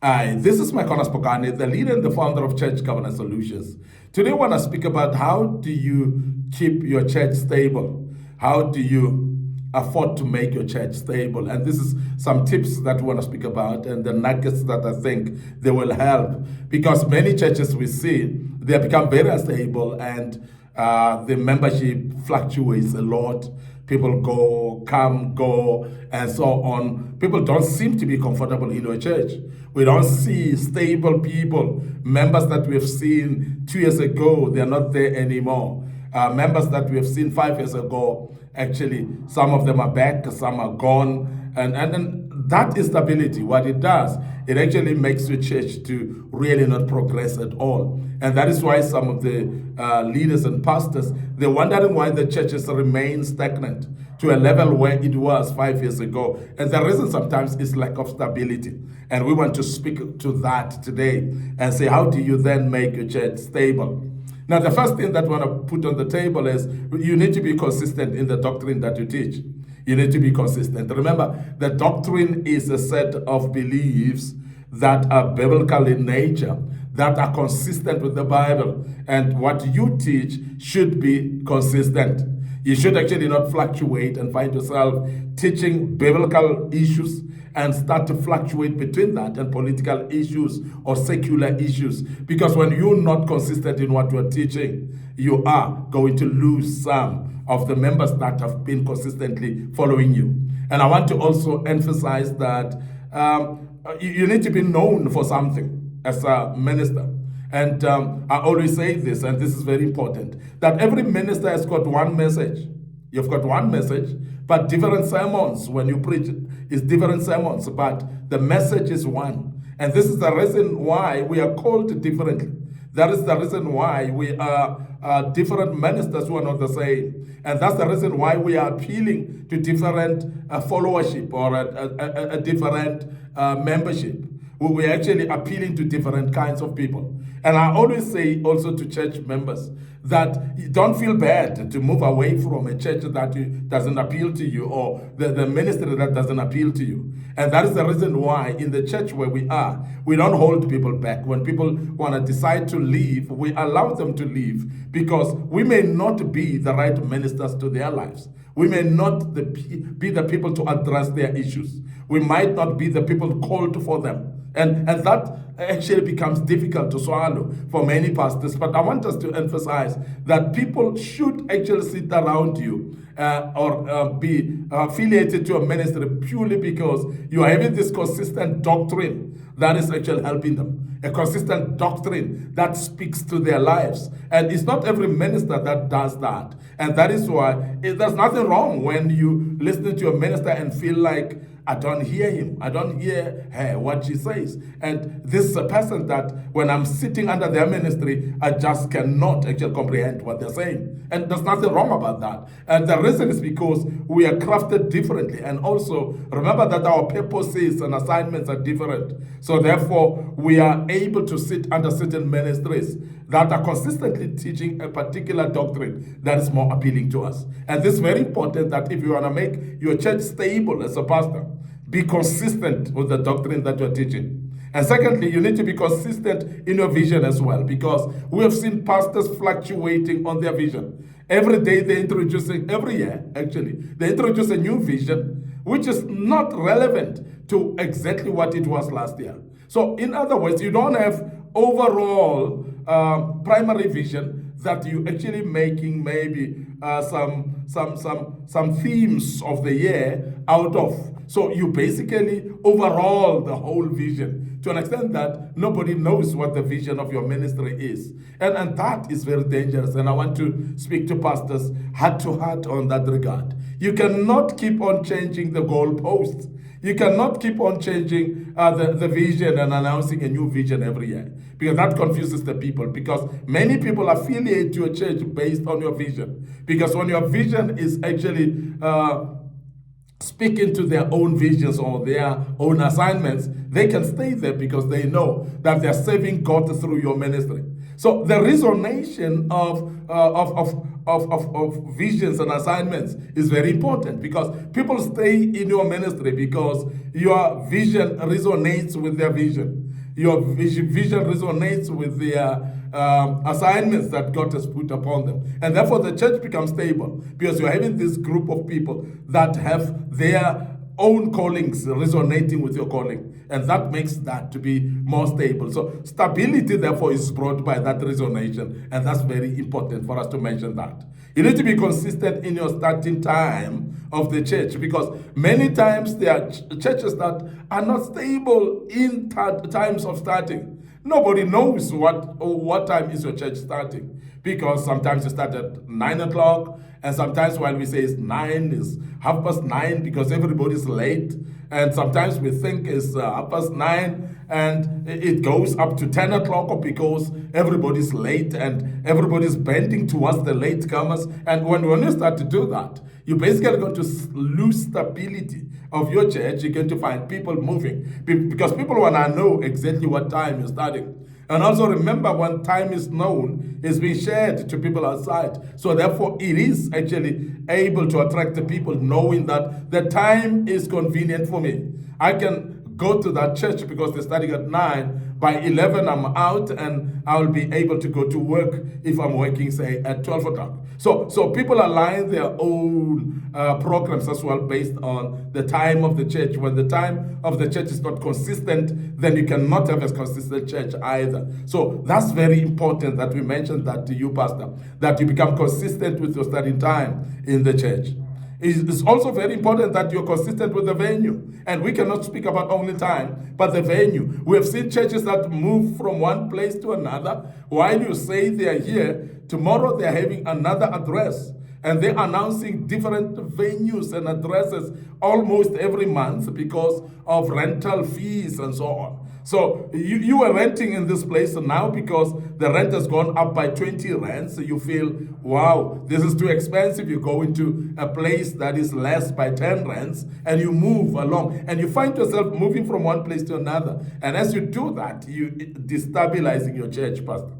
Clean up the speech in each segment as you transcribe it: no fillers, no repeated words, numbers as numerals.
Hi, this is Micornus Phokane, the leader and the founder of Church Governance Solutions. Today, I want to speak about how do you keep your church stable? How do you afford to make your church stable? And this is some tips that we want to speak about and the nuggets that I think they will help. Because many churches we see, they have become very unstable and the membership fluctuates a lot. People come, go, and so on. People don't seem to be comfortable in your church. We don't see stable people. Members that we have seen 2 years ago, they are not there anymore. Members that we have seen 5 years ago, actually, some of them are back, some are gone. And that instability, what it does, it actually makes your church to really not progress at all. And that is why some of the leaders and pastors, they're wondering why the churches remain stagnant to a level where it was 5 years ago. And the reason sometimes is lack of stability. And we want to speak to that today and say, how do you then make your church stable? Now, the first thing that we want to put on the table is you need to be consistent in the doctrine that you teach. You need to be consistent. Remember, the doctrine is a set of beliefs that are biblical in nature, that are consistent with the Bible. And what you teach should be consistent. You should actually not fluctuate and find yourself teaching biblical issues and start to fluctuate between that and political issues or secular issues. Because when you're not consistent in what you're teaching, you are going to lose some of the members that have been consistently following you. And I want to also emphasize that you need to be known for something as a minister. And I always say this, and this is very important, that every minister has got one message. You've got one message, but different sermons. When you preach, it's different sermons, but the message is one. And this is the reason why we are called differently. That is the reason why we are different ministers who are not the same. And that's the reason why we are appealing to different followership or a different membership. We're actually appealing to different kinds of people. And I always say also to church members that you don't feel bad to move away from a church that doesn't appeal to you or the ministry that doesn't appeal to you. And that is the reason why in the church where we are, we don't hold people back. When people want to decide to leave, we allow them to leave because we may not be the right ministers to their lives. We may not be the people to address their issues. We might not be the people called for them. And that actually becomes difficult to swallow for many pastors. But I want us to emphasize that people should actually sit around you or be affiliated to a ministry purely because you are having this consistent doctrine that is actually helping them. A consistent doctrine that speaks to their lives. And it's not every minister that does that. And that is why there's nothing wrong when you listen to a minister and feel like, I don't hear him. I don't hear her, what she says. And this is a person that when I'm sitting under their ministry, I just cannot actually comprehend what they're saying. And there's nothing wrong about that. And the reason is because we are crafted differently. And also, remember that our purposes and assignments are different. So therefore, we are able to sit under certain ministries that are consistently teaching a particular doctrine that is more appealing to us. And this is very important that if you want to make your church stable as a pastor, be consistent with the doctrine that you're teaching. And secondly, you need to be consistent in your vision as well, because we have seen pastors fluctuating on their vision. Every day they're introducing, every year actually, they introduce a new vision, which is not relevant to exactly what it was last year. So in other words, you don't have overall primary vision that you actually making maybe some themes of the year out of. So you basically overhaul the whole vision to an extent that nobody knows what the vision of your ministry is. And that is very dangerous. And I want to speak to pastors heart to heart on that regard. You cannot keep on changing the goalposts. You cannot keep on changing the vision and announcing a new vision every year, because that confuses the people, because many people affiliate to a church based on your vision. Because when your vision is actually speaking to their own visions or their own assignments, they can stay there because they know that they're serving God through your ministry. So the resonation of visions and assignments is very important, because people stay in your ministry because your vision resonates with their vision. Your vision resonates with their assignments that God has put upon them. And therefore the church becomes stable because you're having this group of people that have their own callings resonating with your calling, and that makes that to be more stable. So stability therefore is brought by that resonation, and that's very important for us to mention that. You need to be consistent in your starting time of the church, because many times there are churches that are not stable in times of starting. Nobody knows what time is your church starting, because sometimes you start at 9 o'clock, and sometimes when we say it's 9, it's 9:30 because everybody's late, and sometimes we think it's 9:30 and it goes up to 10 o'clock because everybody's late and everybody's bending towards the latecomers. And when you start to do that, you're basically going to lose stability of your church. You're going to find people moving because people want to know exactly what time you're starting. And also remember, when time is known, it's being shared to people outside. So therefore, it is actually able to attract the people, knowing that the time is convenient for me. I can go to that church because they're starting at 9. By 11, I'm out, and I'll be able to go to work if I'm working, say, at 12 o'clock. So people align their own programs as well based on the time of the church. When the time of the church is not consistent, then you cannot have a consistent church either. So that's very important that we mention that to you, Pastor, that you become consistent with your starting time in the church. It's also very important that you're consistent with the venue. And we cannot speak about only time, but the venue. We have seen churches that move from one place to another. While you say they are here, tomorrow they're having another address. And they're announcing different venues and addresses almost every month because of rental fees and so on. So you were renting in this place now because the rent has gone up by 20 rands. So you feel, wow, this is too expensive. You go into a place that is less by 10 rands and you move along. And you find yourself moving from one place to another. And as you do that, you're destabilizing your church, Pastor.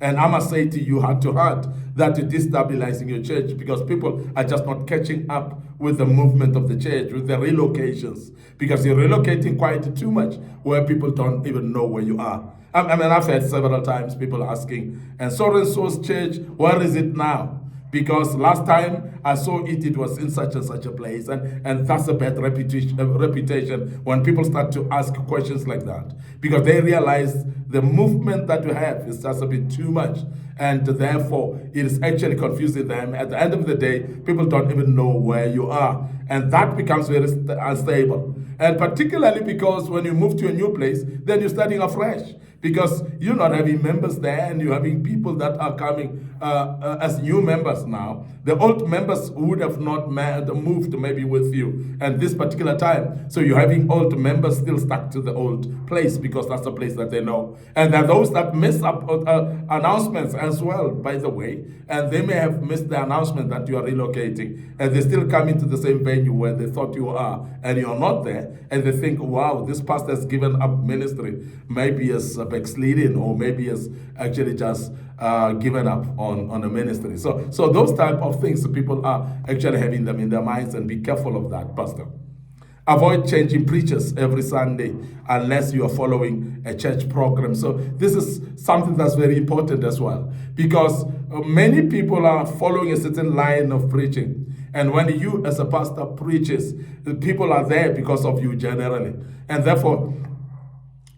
And I must say to you, heart to heart, that you're destabilizing your church because people are just not catching up with the movement of the church, with the relocations, because you're relocating quite too much where people don't even know where you are. I mean, I've had several times people asking, and so-and-so's church, where is it now? Because last time I saw it, it was in such and such a place. And that's a bad reputation when people start to ask questions like that. Because they realize the movement that you have is just a bit too much. And therefore, it is actually confusing them. At the end of the day, people don't even know where you are. And that becomes very unstable. And particularly because when you move to a new place, then you're starting afresh. Because you're not having members there and you're having people that are coming as new members now. The old members would have not moved maybe with you at this particular time. So you're having old members still stuck to the old place because that's the place that they know. And there are those that miss up announcements as well, by the way. And they may have missed the announcement that you are relocating. And they still come into the same venue where they thought you are. And you're not there. And they think, wow, this pastor has given up ministry. Maybe as backsliding, or maybe has actually just given up on a ministry. So those type of things, people are actually having them in their minds, and be careful of that, Pastor. Avoid changing preachers every Sunday unless you are following a church program. So this is something that's very important as well, because many people are following a certain line of preaching. And when you as a pastor preaches, the people are there because of you generally. And therefore,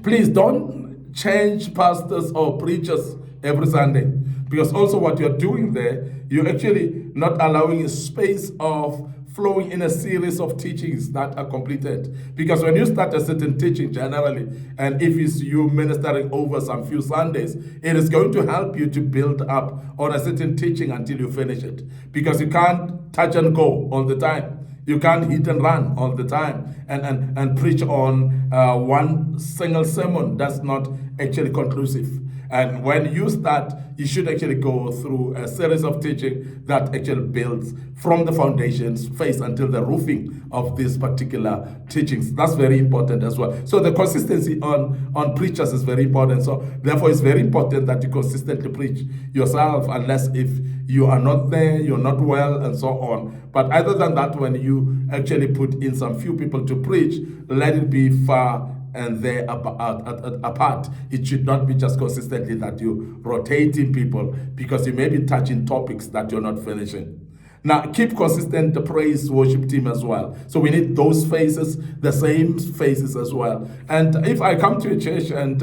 please don't change pastors or preachers every Sunday, because also what you're doing there, you're actually not allowing a space of flowing in a series of teachings that are completed. Because when you start a certain teaching generally, and if it's you ministering over some few Sundays, it is going to help you to build up on a certain teaching until you finish it. Because you can't touch and go all the time. You can't hit and run all the time and preach on one single sermon. That's not actually conclusive. And when you start, you should actually go through a series of teaching that actually builds from the foundations phase until the roofing of these particular teachings. That's very important as well. So the consistency on preachers is very important. So therefore, it's very important that you consistently preach yourself, unless if you are not there, you're not well, and so on. But other than that, when you actually put in some few people to preach, let it be far and there apart. It should not be just consistently that you rotating people, because you may be touching topics that you're not finishing. Now, keep consistent the praise worship team as well. So we need those faces, the same faces as well. And if I come to a church and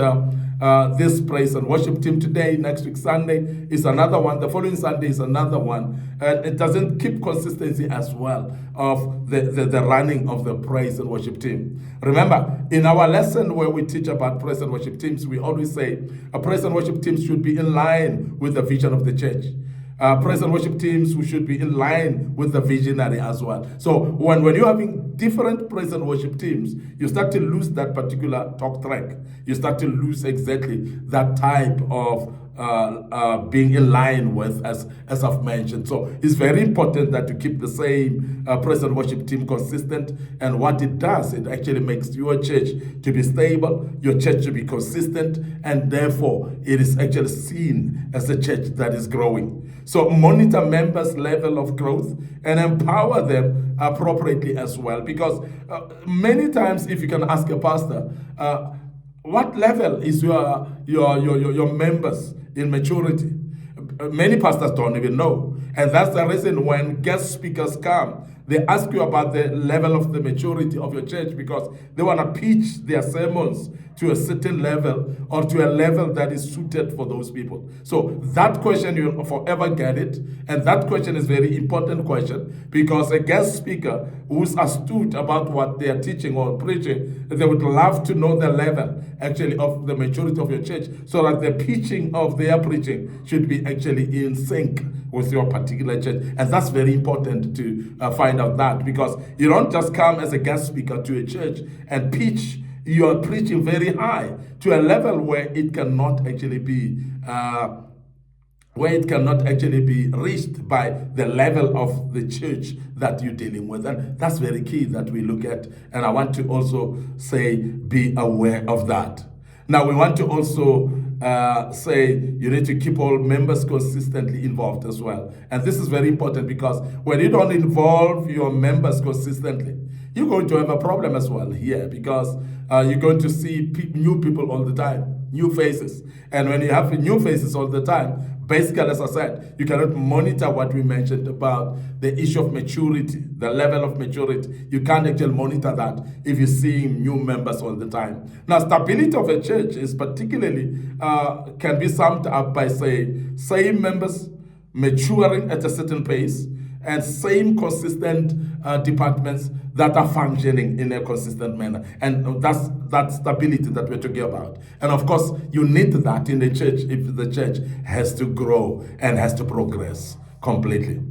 this praise and worship team today, next week Sunday is another one, the following Sunday is another one, and it doesn't keep consistency as well of the running of the praise and worship team. Remember, in our lesson where we teach about praise and worship teams, we always say a praise and worship team should be in line with the vision of the church. Praise and worship teams who should be in line with the visionary as well. So when you're having different praise and worship teams, you start to lose that particular talk track. You start to lose exactly that type of being in line with, as I've mentioned. So it's very important that you keep the same praise and worship team consistent. And what it does, it actually makes your church to be stable, your church to be consistent, and therefore it is actually seen as a church that is growing. So monitor members' level of growth and empower them appropriately as well. Because many times, if you can ask a pastor, what level is your members in maturity? Many pastors don't even know. And that's the reason when guest speakers come, they ask you about the level of the maturity of your church, because they want to pitch their sermons to a certain level or to a level that is suited for those people. So that question, you'll forever get it. And that question is a very important question, because a guest speaker who's astute about what they are teaching or preaching, they would love to know the level actually of the maturity of your church, so that the pitching of their preaching should be actually in sync with your particular church. And that's very important to find out that, because you don't just come as a guest speaker to a church and pitch. You are preaching very high to a level where it cannot actually be reached by the level of the church that you're dealing with. And that's very key that we look at. And I want to also say, be aware of that. Now, we want to also say you need to keep all members consistently involved as well. And this is very important, because when you don't involve your members consistently, you're going to have a problem as well here, because you're going to see new people all the time, new faces. And when you have new faces all the time, basically, as I said, you cannot monitor what we mentioned about the issue of maturity, the level of maturity. You can't actually monitor that if you're seeing new members all the time. Now, stability of a church is particularly, can be summed up by, say, same members maturing at a certain pace, and same consistent departments that are functioning in a consistent manner. And that's that stability that we're talking about. And of course, you need that in the church if the church has to grow and has to progress completely.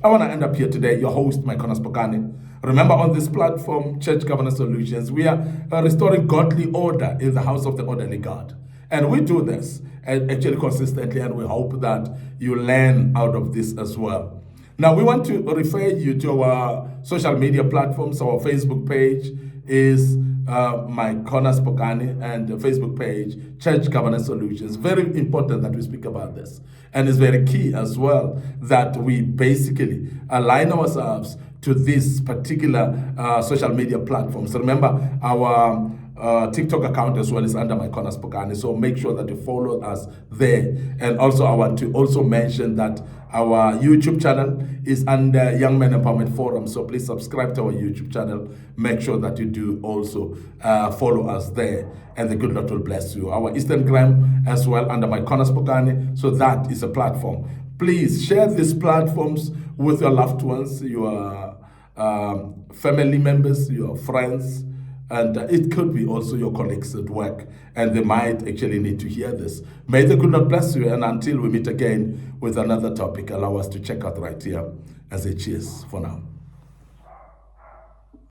I want to end up here today, your host, Micornus Phokane. Remember, on this platform, Church Governance Solutions, we are restoring godly order in the house of the orderly God. And we do this actually consistently, and we hope that you learn out of this as well. Now, we want to refer you to our social media platforms. Our Facebook page is Micornus Phokane, and the Facebook page, Church Governance Solutions. Very important that we speak about this. And it's very key as well that we basically align ourselves to this particular social media platform. So remember, our TikTok account as well is under Micornus Phokane, so make sure that you follow us there. And also, I want to also mention that our YouTube channel is under Young Men Empowerment Forum, so please subscribe to our YouTube channel. Make sure that you do also follow us there, and the good Lord will bless you. Our Instagram as well under Micornus Phokane, so that is a platform. Please share these platforms with your loved ones, your family members, your friends, and it could be also your colleagues at work, and they might actually need to hear this. May the good Lord bless you, and until we meet again with another topic, allow us to check out right here as a cheers for now.